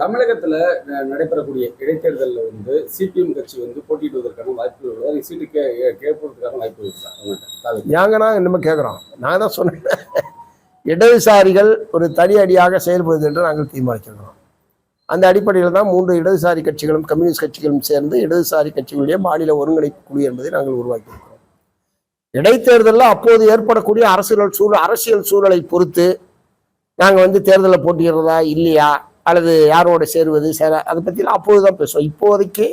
தமிழகத்துல நடைபெறக்கூடிய இடைத்தேர்தலில் வந்து சிபிஎம் கட்சி வந்து போட்டியிடுவதற்கான வாய்ப்புகள் உள்ளது. சீட்டு கேட்பதற்கான வாய்ப்பு இருக்கு. ஏங்கன்னா இன்னும் கேட்குறோம். நான் தான் சொன்னேன், இடதுசாரிகள் ஒரு தனி அடியாக செயல்படுது என்று நாங்கள் தீர்மானிக்கிறோம். அந்த அடிப்படையில் தான் 3 இடதுசாரி கட்சிகளும் கம்யூனிஸ்ட் கட்சிகளும் சேர்ந்து இடதுசாரி கட்சிகளுடைய மாநில ஒருங்கிணைப்பு குழு என்பதை நாங்கள் உருவாக்கியிருக்கிறோம். இடைத்தேர்தலில் அப்போது ஏற்படக்கூடிய அரசியல் சூழலை பொறுத்து நாங்கள் வந்து தேர்தலில் போட்டியிடுறதா இல்லையா, அல்லது யாரோட சேருவது அதை பற்றிலாம் அப்போது தான் பேசுவோம். இப்போதைக்கு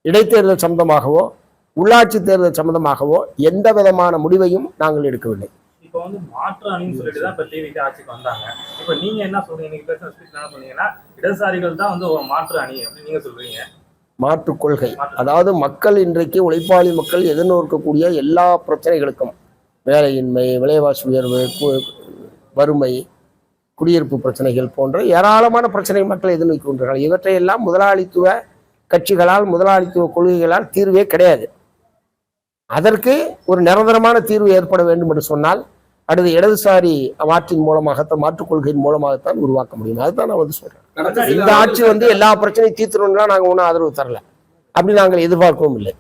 இடைத்தேர்தல் சம்பந்தமாகவோ உள்ளாட்சி தேர்தல் சம்பந்தமாகவோ எந்த விதமான முடிவையும் நாங்கள் எடுக்கவில்லை. இப்போ வந்து மாற்று அணின்னு சொல்லிட்டு தான் இப்போ டிவிக்கு ஆட்சிக்கு வந்தாங்க. இப்போ நீங்க என்ன சொல்றீங்க? நீங்க பேசுற ஸ்பீச் என்ன சொன்னீங்கன்னா இடதுசாரிகள் தான் வந்து ஒரு மாற்று அணி அப்படின்னு நீங்க சொல்றீங்க. மாற்று கொள்கை, அதாவது மக்கள் இன்றைக்கு உழைப்பாளி மக்கள் எதிர்நோக்கக்கூடிய எல்லா பிரச்சனைகளுக்கும், வேலையின்மை, விலைவாசி உயர்வு, வறுமை, குடியிருப்பு பிரச்சனைகள் போன்ற ஏராளமான பிரச்சனைகள் மக்கள் எதிர்நோக்கின்றார்கள். இவற்றையெல்லாம் முதலாளித்துவ கட்சிகளால், முதலாளித்துவ கொள்கைகளால் தீர்வே கிடையாது. அதற்கு ஒரு நிரந்தரமான தீர்வு ஏற்பட வேண்டும் என்று சொன்னால் அடுத்து இடதுசாரி மாற்றின் மூலமாகத்தான், மாற்றுக் கொள்கையின் மூலமாகத்தான் உருவாக்க முடியும். அதுதான் நான் வந்து சொல்றேன். இந்த ஆட்சி வந்து எல்லா பிரச்சனையும் தீர்த்தணும்னா நாங்கள் ஒன்றும் ஆதரவு தரல, அப்படி நாங்கள் எதிர்பார்க்கவும் இல்லை.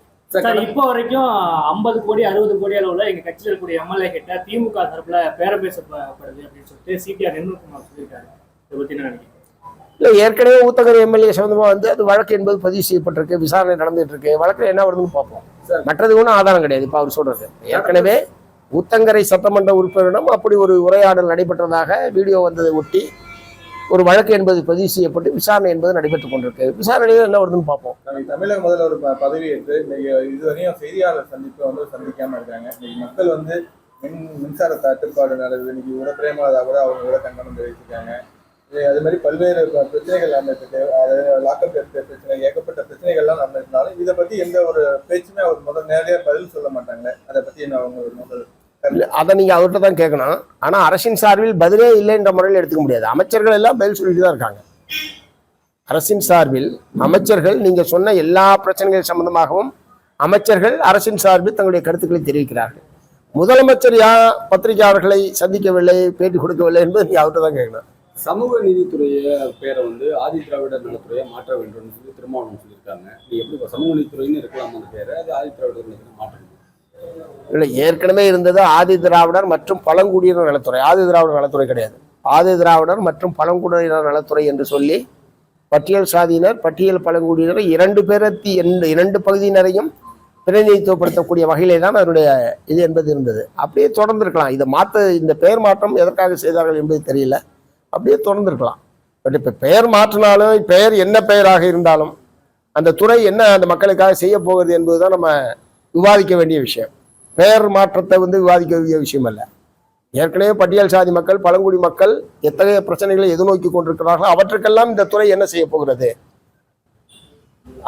இப்போ வரைக்கும் 50 கோடி 60 கோடி அளவுல எங்க கட்சியில் இருக்கக்கூடிய எம்எல்ஏ கிட்ட திமுக தரப்புல பேரம் பேசப்படுது அப்படின்னு சொல்லிட்டு சிபிஆர் நிர்மல்குமார் சொல்லியிருக்காரு. இதை பத்தி என்ன நினைக்கிறீங்க? இல்லை, ஏற்கனவே ஊத்தங்கரை எம்எல்ஏ சம்பந்தமா வந்து அது வழக்கு என்பது பதிவு செய்யப்பட்டிருக்கு, விசாரணை நடந்துட்டு இருக்கு. வழக்கு என்ன வருதுன்னு பார்ப்போம். மற்றது ஒன்றும் ஆதாரம் கிடையாது. இப்போ அவர் சொல்றது ஏற்கனவே ஊத்தங்கரை சட்டமன்ற உறுப்பினரிடம் அப்படி ஒரு உரையாடல் நடைபெற்றதாக வீடியோ வந்ததை ஒட்டி ஒரு வழக்கு என்பது பதிவு செய்யப்பட்டு விசாரணை என்பது நடைபெற்றுக் கொண்டிருக்கு. விசாரணையில் என்ன வருதுன்னு பார்ப்போம். தமிழக முதல்வர் பதவியேற்று இதுவரையும் செய்தியாளர் சந்திப்பை வந்து சந்திக்காம இருக்காங்க. இன்னைக்கு மக்கள் வந்து மின்சார தட்டுப்பாடு நடக்குது. இன்னைக்கு கூட பிரேமலதா கூட அவங்க கூட கண்டனம் தெரிவிச்சிருக்காங்க. அது மாதிரி பல்வேறு பிரச்சனைகள் நடந்துட்டு, அதாவது லாக்அப் பிரச்சனை, ஏகப்பட்ட பிரச்சனைகள்லாம் நடந்திருந்தாலும் இதை பத்தி எந்த ஒரு பேச்சுமே அவர் நேரடியாக பதில் சொல்ல மாட்டாங்க. அதை பத்தி என்ன அவங்க முதல் அதை நீங்க அவர்கிட்ட தான் கேட்கணும். ஆனா அரசின் சார்பில் பதிலே இல்லைன்ற முறையில் எடுத்துக்க முடியாது. அமைச்சர்கள் எல்லாம் பதில் சொல்லிட்டு தான் இருக்காங்க. அரசின் சார்பில் அமைச்சர்கள் நீங்க சொன்ன எல்லா பிரச்சனைகள் சம்பந்தமாகவும் அமைச்சர்கள் அரசின் சார்பில் தங்களுடைய கருத்துக்களை தெரிவிக்கிறார்கள். முதலமைச்சர் பத்திரிகையாளர்களை சந்திக்கவில்லை, பேட்டி கொடுக்கவில்லை என்பது நீங்க அவர்கிட்ட தான் கேட்கணும். சமூக நீதித்துறைய பேரை வந்து ஆதி திராவிடர் நலத்துறையை மாற்ற வேண்டும் சொல்லி திருமாவளவன் சொல்லியிருக்காங்க. நீ எப்படி சமூக நீதித்துறைன்னு இருக்கலாம் அந்த பேரை, அது ஆதி திராவிடர் நலத்துறை மாற்றணும்? இல்லை, ஏற்கனவே இருந்தது ஆதி திராவிடர் மற்றும் பழங்குடியினர் நலத்துறை. ஆதி திராவிடர் நலத்துறை கிடையாது. ஆதி திராவிடர் மற்றும் பழங்குடியினர் நலத்துறை என்று சொல்லி பட்டியல் சாதியினர், பட்டியல் பழங்குடியினர் 2 பகுதியினரையும் பிரதிநிதித்துவப்படுத்தக்கூடிய வகையிலே தான் அதனுடைய இது என்பது இருந்தது. அப்படியே தொடர்ந்துருக்கலாம். இதை இந்த பெயர் மாற்றம் எதற்காக செய்தார்கள் என்பது தெரியல. அப்படியே தொடர்ந்துருக்கலாம். பட் இப்போ பெயர் மாற்றினாலும், பெயர் என்ன பெயராக இருந்தாலும் அந்த துறை என்ன அந்த மக்களுக்காக செய்ய போகிறது என்பதுதான் நம்ம விவாதிக்க வேண்டிய விஷயம். பெயர் மாற்றத்தை வந்து விவாதிக்க வேண்டிய விஷயம் அல்ல. ஏற்கனவே பட்டியல் சாதி மக்கள், பழங்குடி மக்கள் எத்தகைய பிரச்சனைகளை எதிர்நோக்கி கொண்டிருக்கிறார்களோ அவற்றுக்கெல்லாம் இந்த துறை என்ன செய்ய போகிறது,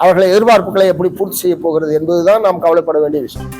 அவர்களை எதிர்பார்ப்புகளை எப்படி பூர்த்தி செய்ய போகிறது என்பதுதான் நாம் கவலைப்பட வேண்டிய விஷயம்.